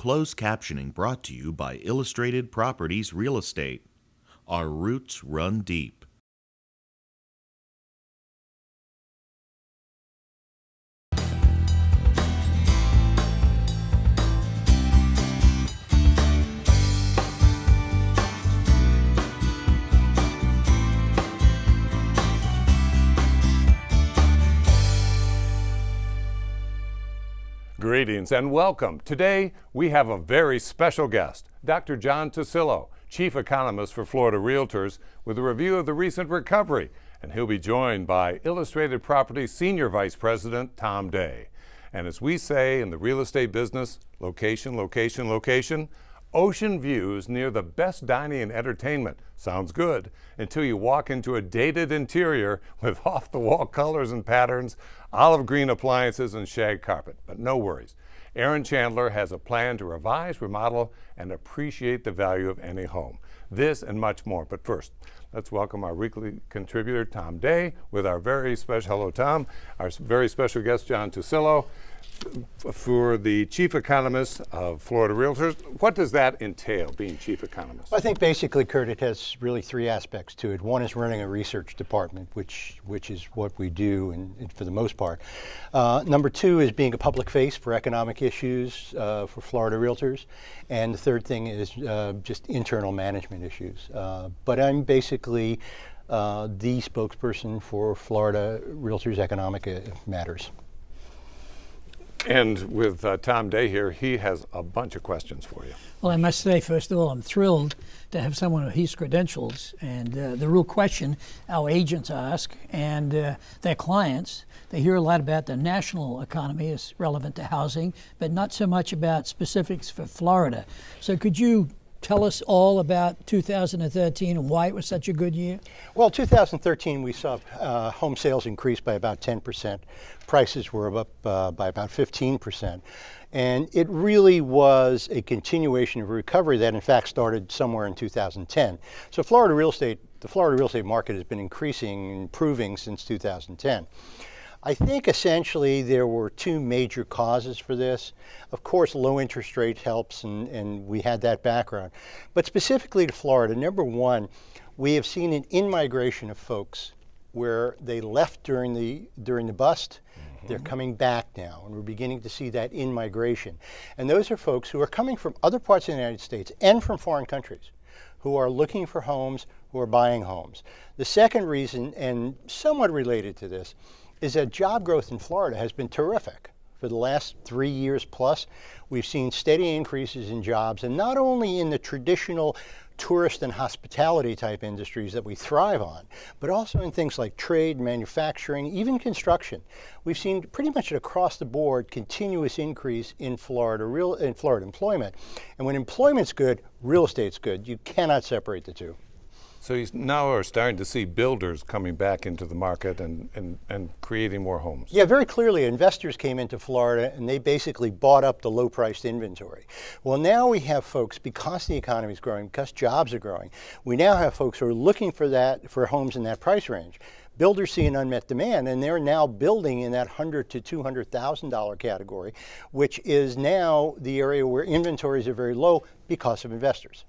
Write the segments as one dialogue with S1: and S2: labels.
S1: Closed captioning brought to you by Illustrated Properties Real Estate. Our roots run deep.
S2: Greetings and welcome. Today we have a very special guest, Dr. John Tuccillo, Chief Economist for Florida Realtors, with a review of the recent recovery. And he'll be joined by Illustrated Properties Senior Vice President Tom Day. And as we say in the real estate business, location, location, location. Ocean views near the best dining and entertainment. Sounds good until you walk into a dated interior with off-the-wall colors and patterns, olive green appliances, and shag carpet. But no worries. Aaron Chandler has a plan to revise, remodel, and appreciate the value of any home. This and much more. But first, let's welcome our weekly contributor, Tom Day, with our very special, hello Tom, our very special guest, John Tuccillo, for the Chief Economist of Florida Realtors. What does that entail, being Chief Economist?
S3: Well, I think basically, Curt, it has really three aspects to it. One is running a research department, which is what we do and for the most part. Number two is being a public face for economic issues for Florida Realtors. And the third thing is just internal management issues. But I'm basically the spokesperson for Florida Realtors Economic Matters.
S2: And with Tom Day here, he has a bunch of questions for you.
S4: Well, I must say, first of all, I'm thrilled to have someone with his credentials. And the real question our agents ask and their clients, they hear a lot about the national economy as relevant to housing, but not so much about specifics for Florida. So could you tell us all about 2013 and why it was such a good year?
S3: Well, 2013 we saw home sales increase by about 10%. Prices were up by about 15%. And it really was a continuation of a recovery that in fact started somewhere in 2010. So the Florida real estate market has been increasing and improving since 2010. I think essentially there were two major causes for this. Of course, low interest rates helps, and we had that background. But specifically to Florida, number one, we have seen an in-migration of folks where they left during the bust. They're coming back now, and we're beginning to see that in-migration. And those are folks who are coming from other parts of the United States and from foreign countries who are looking for homes, who are buying homes. The second reason, and somewhat related to this, is that job growth in Florida has been terrific. For the last 3 years plus, we've seen steady increases in jobs, and not only in the traditional tourist and hospitality type industries that we thrive on, but also in things like trade, manufacturing, even construction. We've seen pretty much across the board continuous increase in Florida employment. And when employment's good, real estate's good. You cannot separate the two.
S2: So you now are starting to see builders coming back into the market and creating more homes.
S3: Yeah, very clearly investors came into Florida and they basically bought up the low-priced inventory. Well, now we have folks, because the economy is growing, because jobs are growing, we now have folks who are looking for homes in that price range. Builders see an unmet demand, and they're now building in that $100,000 to $200,000 category, which is now the area where inventories are very low because of investors.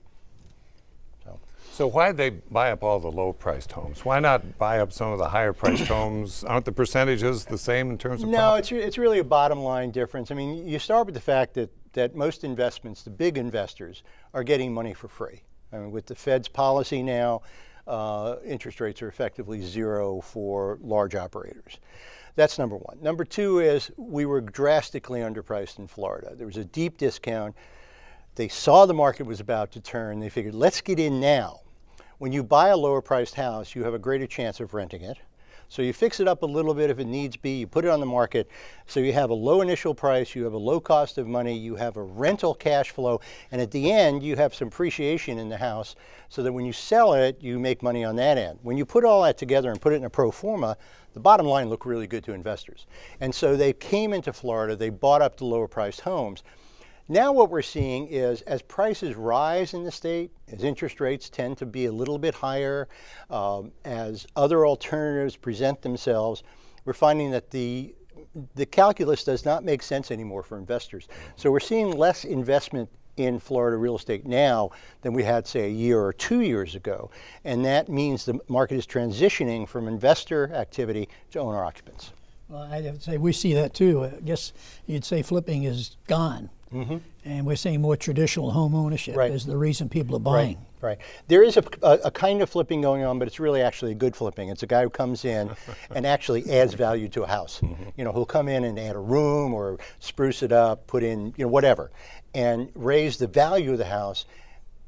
S2: So why did they buy up all the low-priced homes? Why not buy up some of the higher-priced homes? Aren't the percentages the same in terms of profit?
S3: No, it's really a bottom-line difference. I mean, you start with the fact that most investments, the big investors, are getting money for free. I mean, with the Fed's policy now, interest rates are effectively zero for large operators. That's number one. Number two is we were drastically underpriced in Florida. There was a deep discount. They saw the market was about to turn. They figured, let's get in now. When you buy a lower priced house, you have a greater chance of renting it. So you fix it up a little bit if it needs be, you put it on the market, so you have a low initial price, you have a low cost of money, you have a rental cash flow, and at the end you have some appreciation in the house so that when you sell it, you make money on that end. When you put all that together and put it in a pro forma, the bottom line looked really good to investors. And so they came into Florida, they bought up the lower priced homes. Now what we're seeing is as prices rise in the state, as interest rates tend to be a little bit higher, as other alternatives present themselves, we're finding that the the calculus does not make sense anymore for investors. So we're seeing less investment in Florida real estate now than we had, say, a year or 2 years ago. And that means the market is transitioning from investor activity to owner occupants.
S4: Well, I'd have to say we see that too. I guess you'd say flipping is gone. And we're seeing more traditional home ownership is the reason people are buying.
S3: Right. There is a kind of flipping going on, but it's really actually a good flipping. It's a guy who comes in and actually adds value to a house. You know, he'll come in and add a room or spruce it up, put in, you know, whatever, and raise the value of the house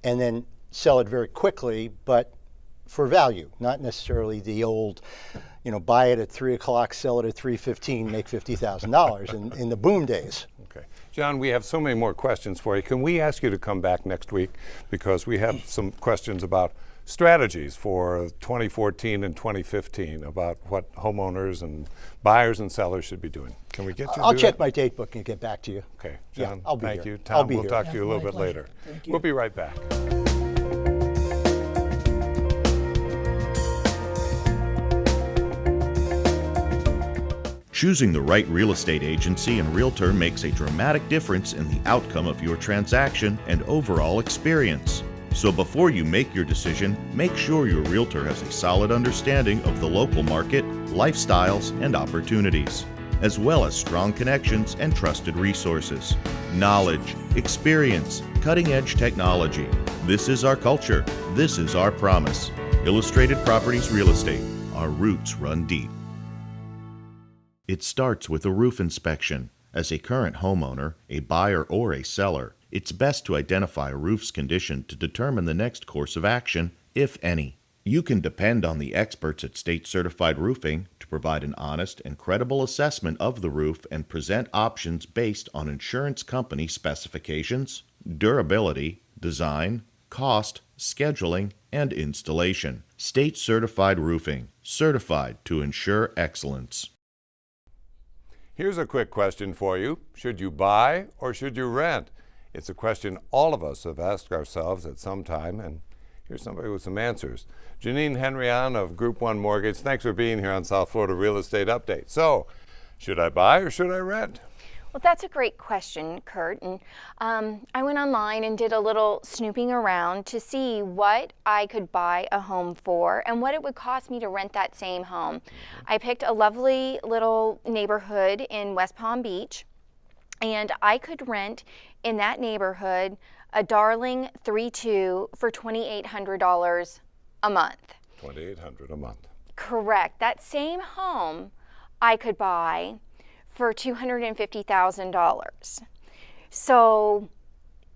S3: and then sell it very quickly, but for value, not necessarily the old, you know, buy it at 3 o'clock, sell it at 3:15, make $50,000 in the boom days.
S2: Okay. John, we have so many more questions for you. Can we ask you to come back next week? Because we have some questions about strategies for 2014 and 2015 about what homeowners and buyers and sellers should be doing. Can we get you
S3: I'll
S2: to do
S3: check
S2: that?
S3: my date book and get back to you.
S2: Okay,
S3: Yeah,
S2: John,
S3: I'll be
S2: thank
S3: here.
S2: you.
S3: I'll
S2: Tom,
S3: be
S2: we'll
S3: here.
S2: talk to you a
S4: Yeah,
S2: little
S4: my
S2: bit
S4: pleasure.
S2: later.
S4: Thank you.
S2: We'll be right back.
S1: Choosing the right real estate agency and realtor makes a dramatic difference in the outcome of your transaction and overall experience. So before you make your decision, make sure your realtor has a solid understanding of the local market, lifestyles, and opportunities, as well as strong connections and trusted resources. Knowledge, experience, cutting-edge technology. This is our culture. This is our promise. Illustrated Properties Real Estate. Our roots run deep. It starts with a roof inspection. As a current homeowner, a buyer, or a seller, it's best to identify a roof's condition to determine the next course of action, if any. You can depend on the experts at State Certified Roofing to provide an honest and credible assessment of the roof and present options based on insurance company specifications, durability, design, cost, scheduling, and installation. State Certified Roofing, certified to ensure excellence.
S2: Here's a quick question for you. Should you buy or should you rent? It's a question all of us have asked ourselves at some time, and here's somebody with some answers. Jeannine Henrion of Group 1 Mortgage, thanks for being here on South Florida Real Estate Update. So, should I buy or should I rent?
S5: Well, that's a great question, Curt. And I went online and did a little snooping around to see what I could buy a home for and what it would cost me to rent that same home. I picked a lovely little neighborhood in West Palm Beach, and I could rent in that neighborhood a darling 3-2 for $2,800 a month.
S2: $2,800 a month.
S5: Correct. That same home I could buy for $250,000. So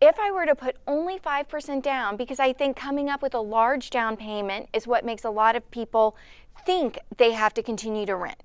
S5: if I were to put only 5% down, because I think coming up with a large down payment is what makes a lot of people think they have to continue to rent.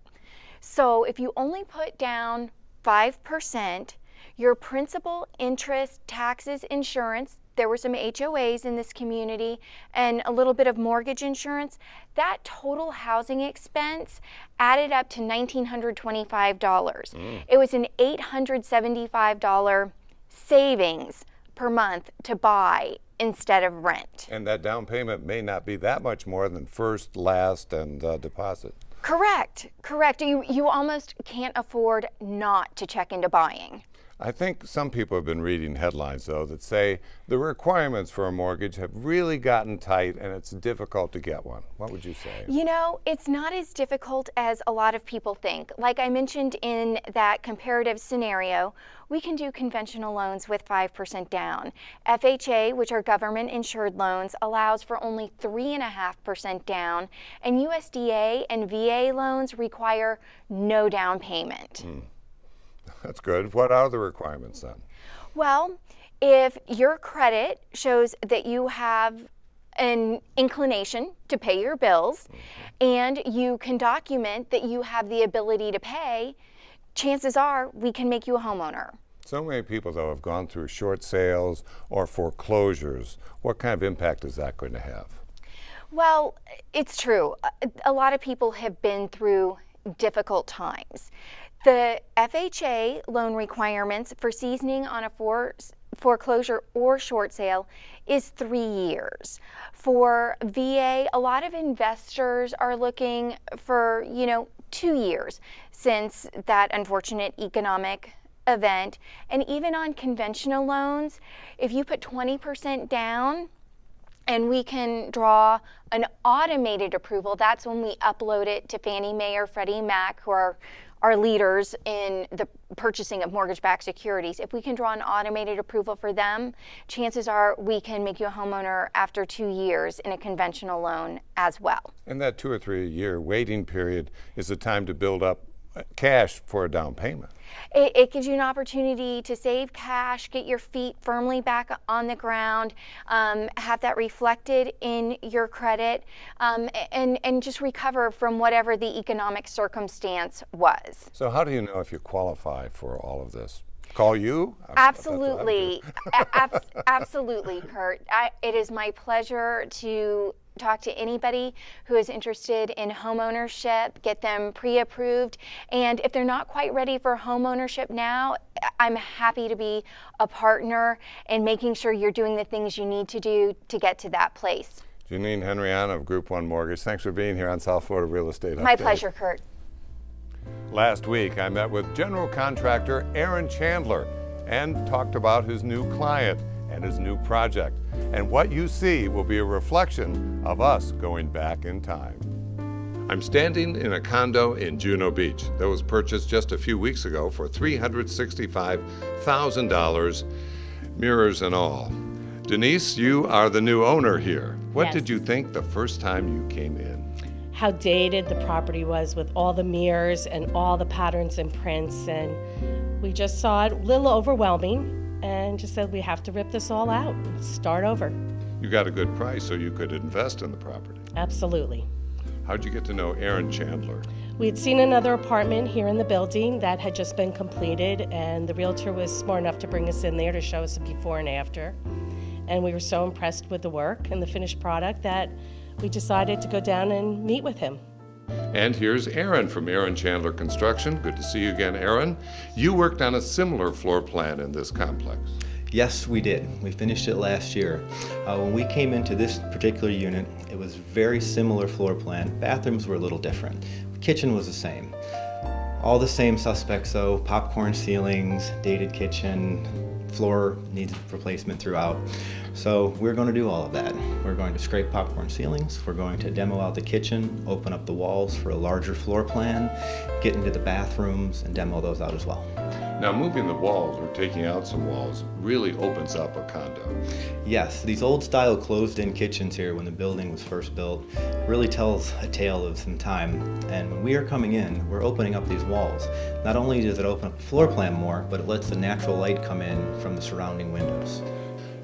S5: So if you only put down 5%, your principal, interest, taxes, insurance, there were some HOAs in this community, and a little bit of mortgage insurance, that total housing expense added up to $1,925. It was an $875 savings per month to buy instead of rent.
S2: And that down payment may not be that much more than first, last, and deposit.
S5: Correct. You almost can't afford not to check into buying.
S2: I think some people have been reading headlines, though, that say the requirements for a mortgage have really gotten tight and it's difficult to get one. What would you say?
S5: You know, it's not as difficult as a lot of people think. Like I mentioned in that comparative scenario, we can do conventional loans with 5% down. FHA, which are government insured loans, allows for only 3.5% down, and USDA and VA loans require no down payment.
S2: That's good. What are the requirements then?
S5: Well, if your credit shows that you have an inclination to pay your bills and you can document that you have the ability to pay, chances are we can make you a homeowner.
S2: So many people, though, have gone through short sales or foreclosures. What kind of impact is that going to have?
S5: Well, it's true. A lot of people have been through difficult times. The FHA loan requirements for seasoning on a foreclosure or short sale is 3 years. For VA, a lot of investors are looking for, 2 years since that unfortunate economic event. And even on conventional loans, if you put 20% down and we can draw an automated approval, that's when we upload it to Fannie Mae or Freddie Mac, who are our leaders in the purchasing of mortgage-backed securities. If we can draw an automated approval for them, chances are we can make you a homeowner after 2 years in a conventional loan as well.
S2: And that 2 or 3 year waiting period is the time to build up cash for a down payment.
S5: It gives you an opportunity to save cash, get your feet firmly back on the ground, have that reflected in your credit, and just recover from whatever the economic circumstance was.
S2: So how do you know if you qualify for all of this? Call you?
S5: Absolutely. Absolutely, Curt. It is my pleasure to talk to anybody who is interested in home ownership, get them pre-approved, and if they're not quite ready for home ownership now, I'm happy to be a partner in making sure you're doing the things you need to do to get to that place.
S2: Jeannine Henrion of Group 1 Mortgage, thanks for being here on South Florida Real Estate Update.
S5: My pleasure, Curt.
S2: Last week, I met with general contractor Aaron Chandler and talked about his new client and his new project. And what you see will be a reflection of us going back in time. I'm standing in a condo in Juno Beach that was purchased just a few weeks ago for $365,000, mirrors and all. Denise, you are the new owner here. What
S6: Yes.
S2: did you think the first time you came in?
S6: How dated the property was with all the mirrors and all the patterns and prints, and we just saw it a little overwhelming and just said we have to rip this all out and start over.
S2: You got a good price so you could invest in the property.
S6: Absolutely.
S2: How'd you get to know Aaron Chandler?
S6: We had seen another apartment here in the building that had just been completed, and the realtor was smart enough to bring us in there to show us a before and after. And we were so impressed with the work and the finished product that we decided to go down and meet with him.
S2: And here's Aaron from Aaron Chandler Construction. Good to see you again, Aaron. You worked on a similar floor plan in this complex.
S7: Yes, we did. We finished it last year. When we came into this particular unit, it was very similar floor plan. Bathrooms were a little different. Kitchen was the same. All the same suspects though, popcorn ceilings, dated kitchen, floor needs replacement throughout. So we're going to do all of that. We're going to scrape popcorn ceilings, we're going to demo out the kitchen, open up the walls for a larger floor plan, get into the bathrooms and demo those out as well.
S2: Now, moving the walls or taking out some walls really opens up a condo.
S7: Yes, these old style closed-in kitchens here when the building was first built really tells a tale of some time. And when we are coming in, we're opening up these walls. Not only does it open up the floor plan more, but it lets the natural light come in from the surrounding windows.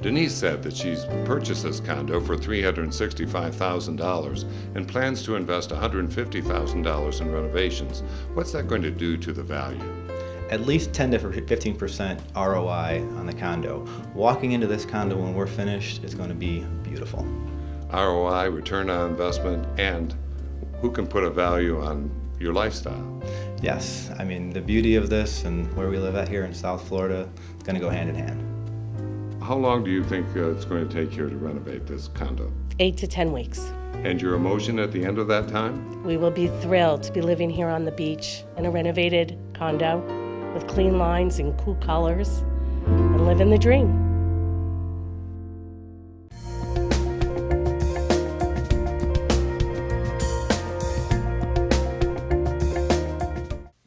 S2: Denise said that she's purchased this condo for $365,000 and plans to invest $150,000 in renovations. What's that going to do to the value?
S7: At least 10 to 15% ROI on the condo. Walking into this condo when we're finished is going to be beautiful.
S2: ROI, return on investment, and who can put a value on your lifestyle?
S7: Yes, I mean the beauty of this and where we live at here in South Florida, it's going to go hand in hand.
S2: How long do you think it's going to take here to renovate this condo?
S6: 8 to 10 weeks.
S2: And your emotion at the end of that time?
S6: We will be thrilled to be living here on the beach in a renovated condo with clean lines and cool colors and living the dream.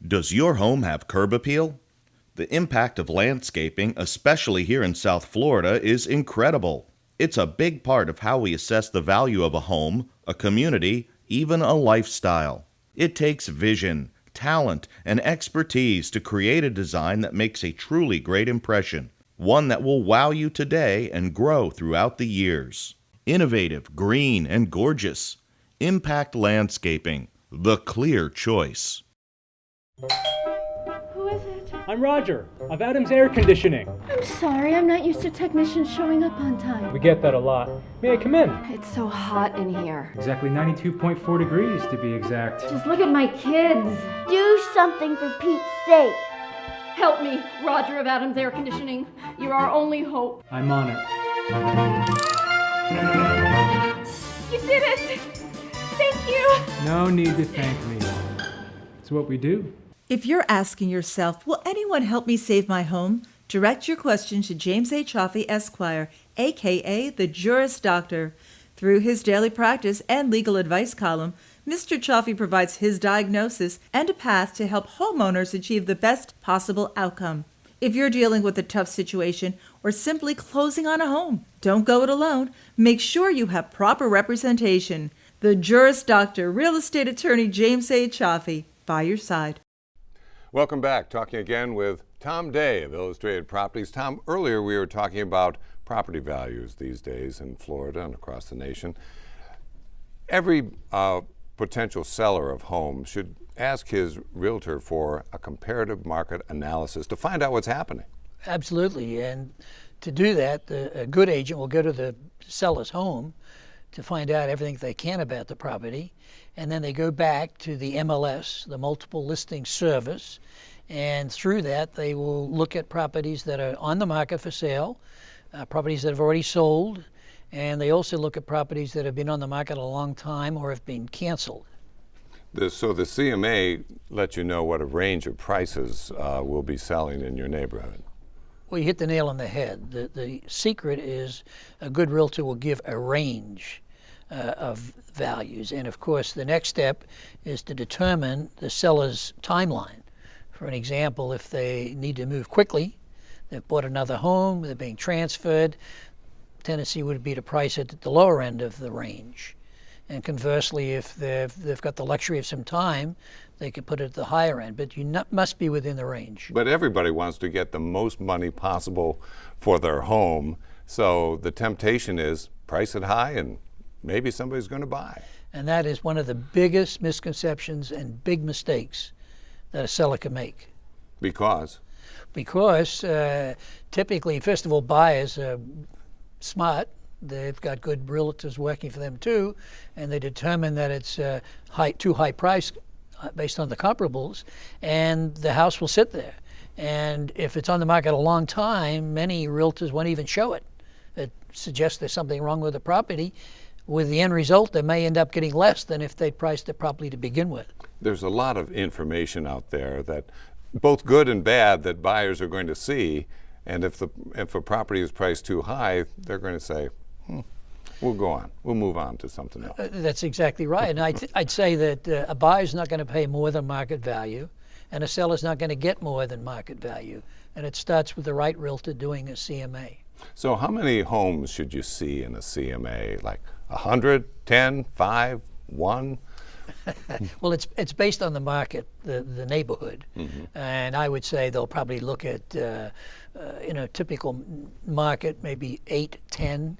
S1: Does your home have curb appeal? The impact of landscaping, especially here in South Florida, is incredible. It's a big part of how we assess the value of a home, a community, even a lifestyle. It takes vision, talent, and expertise to create a design that makes a truly great impression, one that will wow you today and grow throughout the years. Innovative, green, and gorgeous. Impact Landscaping, the clear choice.
S8: Who is it?
S9: I'm Roger, of Adams Air Conditioning.
S8: I'm sorry, I'm not used to technicians showing up on time.
S9: We get that a lot. May I come in?
S8: It's so hot in here.
S9: Exactly 92.4 degrees to be exact.
S8: Just look at my kids.
S10: Do something for Pete's sake.
S8: Help me, Roger of Adams Air Conditioning. You're our only hope.
S9: I'm on it.
S8: You did it! Thank you!
S9: No need to thank me. It's what we do.
S11: If you're asking yourself, will anyone help me save my home? Direct your question to James A. Chaffee, Esquire, a.k.a. the Juris Doctor. Through his daily practice and legal advice column, Mr. Chaffee provides his diagnosis and a path to help homeowners achieve the best possible outcome. If you're dealing with a tough situation or simply closing on a home, don't go it alone. Make sure you have proper representation. The Juris Doctor, real estate attorney James A. Chaffee, by your side.
S2: Welcome back. Talking again with Tom Day of Illustrated Properties. Tom, earlier we were talking about property values these days in Florida and across the nation. Every potential seller of homes should ask his realtor for a comparative market analysis to find out what's happening.
S4: Absolutely, and to do that, a good agent will go to the seller's home to find out everything they can about the property, and then they go back to the MLS, the Multiple Listing Service, and through that they will look at properties that are on the market for sale, properties that have already sold, and they also look at properties that have been on the market a long time or have been canceled.
S2: So the CMA lets you know what a range of prices will be selling in your neighborhood.
S4: Well, you hit the nail on the head. The secret is a good realtor will give a range of values. And of course, the next step is to determine the seller's timeline. For an example, if they need to move quickly, they've bought another home, they're being transferred, tendency would be to price it at the lower end of the range. And conversely, if they've got the luxury of some time, they could put it at the higher end, but you must be within the range.
S2: But everybody wants to get the most money possible for their home, so the temptation is price it high and maybe somebody's going to buy.
S4: And that is one of the biggest misconceptions and big mistakes that a seller can make.
S2: Because
S4: typically, first of all, buyers are smart. They've got good realtors working for them too, and they determine that it's too high price based on the comparables, and the house will sit there. And if it's on the market a long time, many realtors won't even show it. It suggests there's something wrong with the property. With the end result, they may end up getting less than if they priced it properly to begin with.
S2: There's a lot of information out there that both good and bad that buyers are going to see, and if a property is priced too high, they're going to say, we'll go on. We'll move on to something else.
S4: That's exactly right. And I'd say that a buyer's not going to pay more than market value, and a seller's not going to get more than market value. And it starts with the right realtor doing a CMA.
S2: So how many homes should you see in a CMA? Like 100, 10, 5, 1?
S4: Well, it's based on the market, the neighborhood. And I would say they'll probably look at, in a typical market, maybe 8, 10.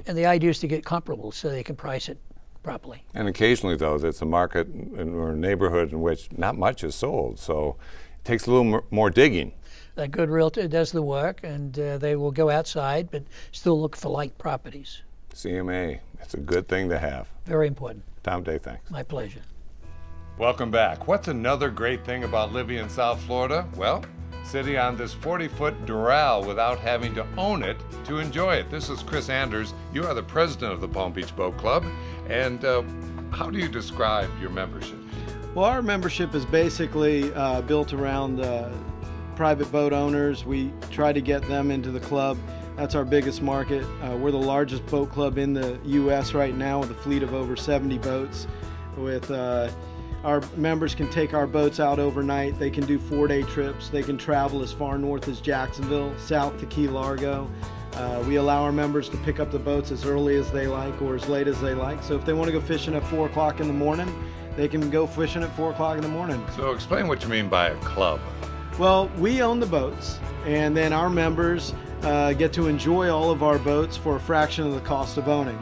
S4: And the idea is to get comparable so they can price it properly. And
S2: occasionally, though, there's a market or a neighborhood in which not much is sold, so it takes a little more digging.
S4: A good realtor does the work, and they will go outside, but still look for like properties.
S2: CMA, it's a good thing to have.
S4: Very important.
S2: Tom Day, thanks.
S4: My pleasure.
S2: Welcome back. What's another great thing about living in South Florida? Well, sitting on this 40-foot Doral without having to own it to enjoy it. This is Chris Anders. You are the president of the Palm Beach Boat Club. And how do you describe your membership?
S12: Well, our membership is basically built around private boat owners. We try to get them into the club. That's our biggest market. We're the largest boat club in the U.S. right now with a fleet of over 70 boats. With our members can take our boats out overnight. They can do 4-day trips. They can travel as far north as Jacksonville, south to Key Largo. We allow our members to pick up the boats as early as they like or as late as they like. So if they want to go fishing at 4 o'clock in the morning, they can go fishing at 4 o'clock in the morning.
S2: So explain what you mean by a club.
S12: Well, we own the boats, and then our members get to enjoy all of our boats for a fraction of the cost of owning.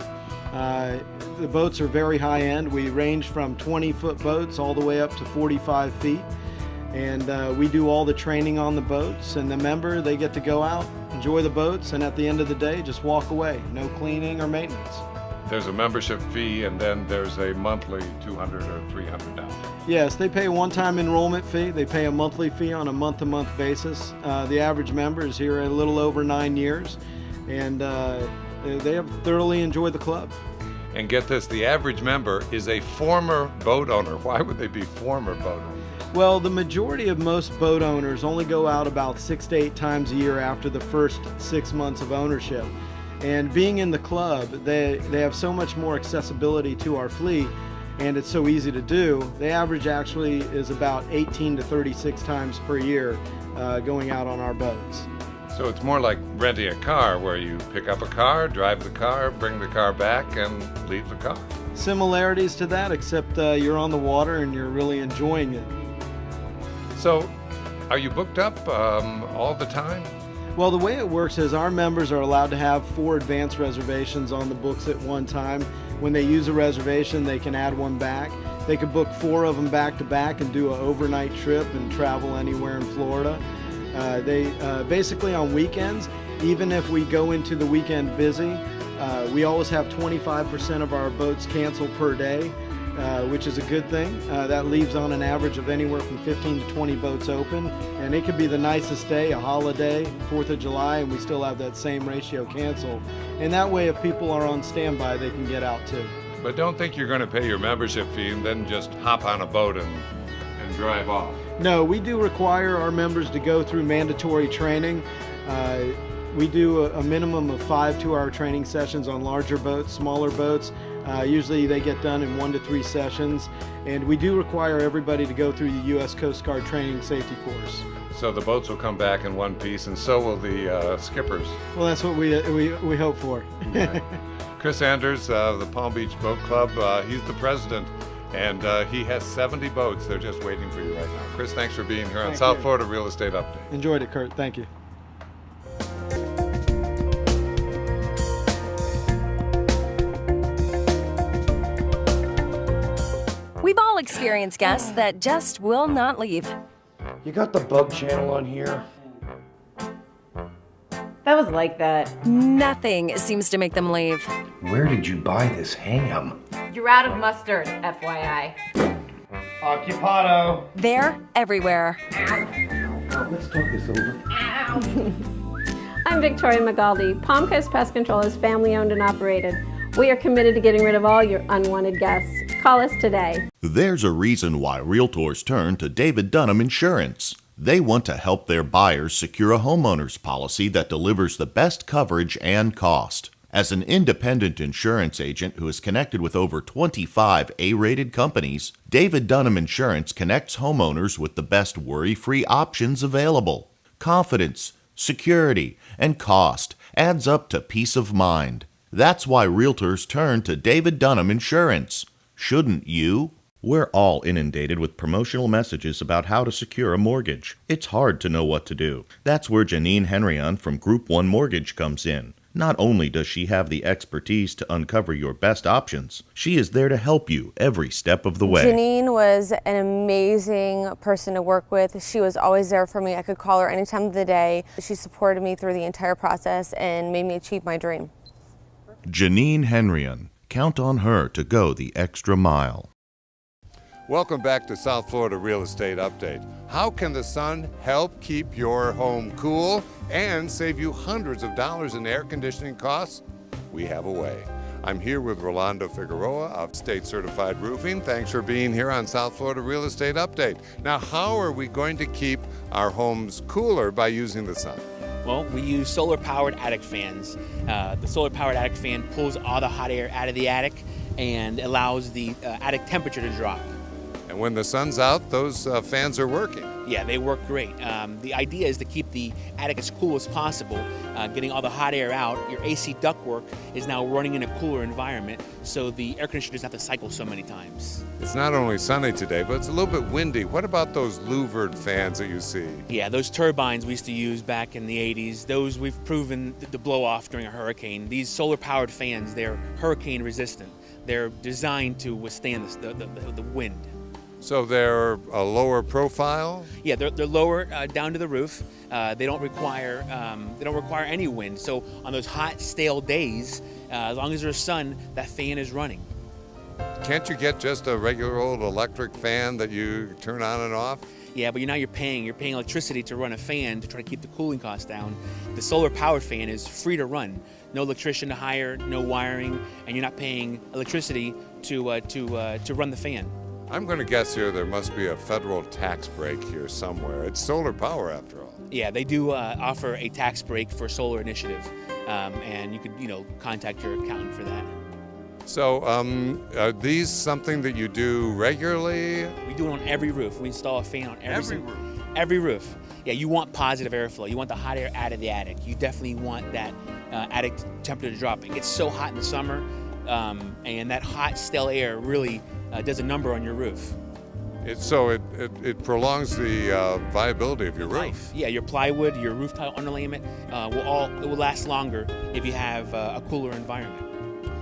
S12: The boats are very high end. We range from 20-foot boats all the way up to 45 feet. And we do all the training on the boats, and the member, they get to go out, enjoy the boats, and at the end of the day, just walk away. No cleaning or maintenance.
S2: There's a membership fee, and then there's a monthly $200 or $300.
S12: Yes, they pay a one-time enrollment fee. They pay a monthly fee on a month-to-month basis. The average member is here a little over 9 years, and they have thoroughly enjoyed the club.
S2: And get this, the average member is a former boat owner. Why would they be former boat owners?
S12: Well, the majority of most boat owners only go out about 6 to 8 times a year after the first 6 months of ownership. And being in the club, they have so much more accessibility to our fleet, and it's so easy to do. The average actually is about 18 to 36 times per year going out on our boats.
S2: So it's more like renting a car where you pick up a car, drive the car, bring the car back, and leave the car.
S12: Similarities to that, except you're on the water and you're really enjoying it.
S2: So are you booked up all the time?
S12: Well, the way it works is our members are allowed to have 4 advance reservations on the books at one time. When they use a reservation, they can add one back. They could book 4 of them back to back and do an overnight trip and travel anywhere in Florida. Basically on weekends, even if we go into the weekend busy, we always have 25% of our boats canceled per day, which is a good thing. That leaves on an average of anywhere from 15 to 20 boats open, and it could be the nicest day, a holiday, 4th of July, and we still have that same ratio canceled. And that way, if people are on standby, they can get out too.
S2: But don't think you're going to pay your membership fee and then just hop on a boat and drive off.
S12: No, we do require our members to go through mandatory training. We do a minimum of 5 2-hour training sessions on larger boats, smaller boats. Usually they get done in 1 to 3 sessions. And we do require everybody to go through the U.S. Coast Guard training safety course.
S2: So the boats will come back in one piece, and so will the skippers.
S12: Well, that's what we hope for.
S2: Chris Anders, the Palm Beach Boat Club, he's the president, and he has 70 boats. They're just waiting for you right now. Chris, thanks for being here on South Florida Real Estate Update.
S12: Enjoyed it, Curt. Thank you.
S13: We've all experienced guests that just will not leave.
S14: You got the bug channel on here?
S15: That was like that.
S13: Nothing seems to make them leave.
S14: Where did you buy this ham?
S15: You're out of mustard, FYI.
S14: Occupado.
S13: They're everywhere.
S14: Let's talk this over.
S8: I'm Victoria Magaldi. Palm Coast Pest Control is family owned and operated. We are committed to getting rid of all your unwanted guests. Call us today.
S1: There's a reason why realtors turn to David Dunham Insurance. They want to help their buyers secure a homeowner's policy that delivers the best coverage and cost. As an independent insurance agent who is connected with over 25 A-rated companies, David Dunham Insurance connects homeowners with the best worry-free options available. Confidence, security, and cost adds up to peace of mind. That's why realtors turn to David Dunham Insurance. Shouldn't you? We're all inundated with promotional messages about how to secure a mortgage. It's hard to know what to do. That's where Jeannine Henrion from Group 1 Mortgage comes in. Not only does she have the expertise to uncover your best options, she is there to help you every step of the way.
S16: Jeannine was an amazing person to work with. She was always there for me. I could call her any time of the day. She supported me through the entire process and made me achieve my dream.
S1: Jeannine Henrion. Count on her to go the extra mile.
S2: Welcome back to South Florida Real Estate Update. How can the sun help keep your home cool and save you hundreds of dollars in air conditioning costs? We have a way. I'm here with Rolando Figueroa of State Certified Roofing. Thanks for being here on South Florida Real Estate Update. Now, how are we going to keep our homes cooler by using the sun?
S17: Well, we use solar-powered attic fans. The solar-powered attic fan pulls all the hot air out of the attic and allows the attic temperature to drop.
S2: And when the sun's out, those fans are working.
S17: Yeah, they work great. The idea is to keep the attic as cool as possible, getting all the hot air out. Your AC ductwork is now running in a cooler environment, so the air conditioner doesn't have to cycle so many times.
S2: It's not only sunny today, but it's a little bit windy. What about those louvered fans that you see?
S17: Yeah, those turbines we used to use back in the 80s, those we've proven to blow off during a hurricane. These solar-powered fans, they're hurricane resistant. They're designed to withstand the wind.
S2: So they're a lower profile?
S17: Yeah, they're lower down to the roof. They don't require any wind. So on those hot, stale days, as long as there's sun, that fan is running.
S2: Can't you get just a regular old electric fan that you turn on and off?
S17: Yeah, but now you're paying electricity to run a fan to try to keep the cooling costs down. The solar powered fan is free to run. No electrician to hire, no wiring, and you're not paying electricity to run the fan.
S2: I'm going to guess here there must be a federal tax break here somewhere. It's solar power after all.
S17: Yeah, they do offer a tax break for solar initiative, and you could, contact your accountant for that.
S2: So, are these something that you do regularly?
S17: We do it on every roof. We install a fan on
S2: Every roof?
S17: Every roof. Yeah, you want positive airflow. You want the hot air out of the attic. You definitely want that attic temperature to drop. It gets so hot in the summer, and that hot, stale air really does a number on your roof.
S2: It prolongs the viability of your roof.
S17: Yeah, your plywood, your roof tile underlayment, it will last longer if you have a cooler environment.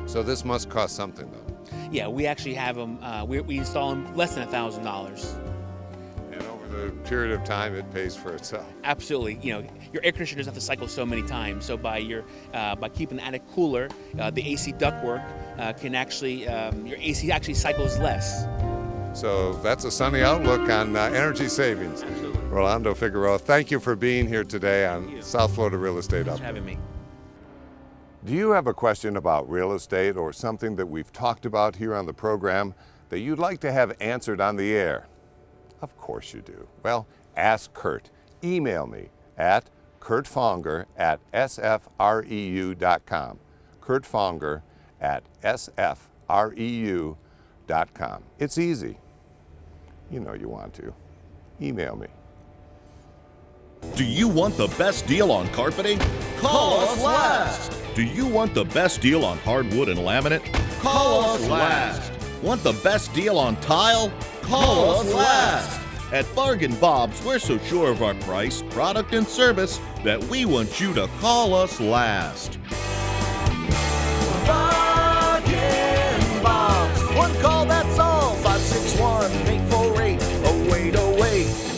S2: So this must cost something, though.
S17: Yeah, we actually have them. We install them less than $1,000.
S2: And over the period of time, it pays for itself.
S17: Absolutely. Your air conditioner doesn't have to cycle so many times. So by keeping the attic cooler, the AC ductwork can actually your AC actually cycles less.
S2: So that's a sunny outlook on energy savings.
S17: Absolutely.
S2: Rolando Figueroa, thank you for being here today on South Florida Real Estate Update.
S17: Thanks for having me.
S2: Do you have a question about real estate or something that we've talked about here on the program that you'd like to have answered on the air? Of course you do. Well, ask Curt. Email me at curtfonger@sfreu.com. curtfonger@sfreu.com. It's easy. You know you want to. Email me.
S1: Do you want the best deal on carpeting? Call us last! Do you want the best deal on hardwood and laminate? Call us last! Want the best deal on tile? Call us last! At Bargain Bob's, we're so sure of our price, product, and service that we want you to call us last. Bargain Bob's, one call, that's all. 561-848-0808.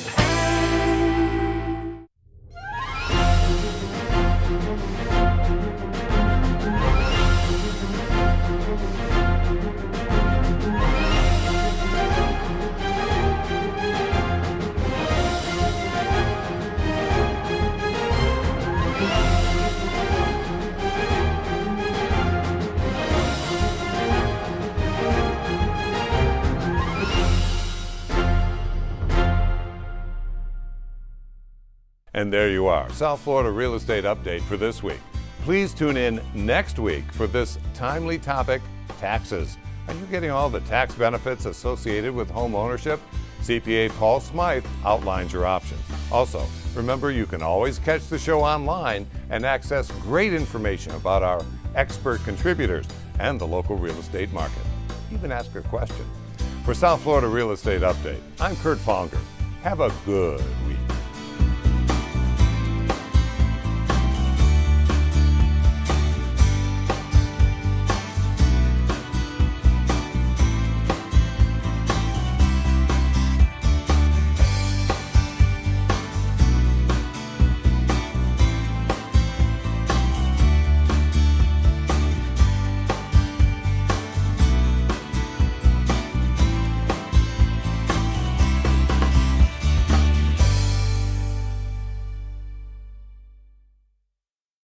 S2: And there you are, South Florida Real Estate Update for this week. Please tune in next week for this timely topic, taxes. Are you getting all the tax benefits associated with home ownership? CPA Paul Smythe outlines your options. Also, remember you can always catch the show online and access great information about our expert contributors and the local real estate market. Even ask a question. For South Florida Real Estate Update, I'm Curt Fonger. Have a good week.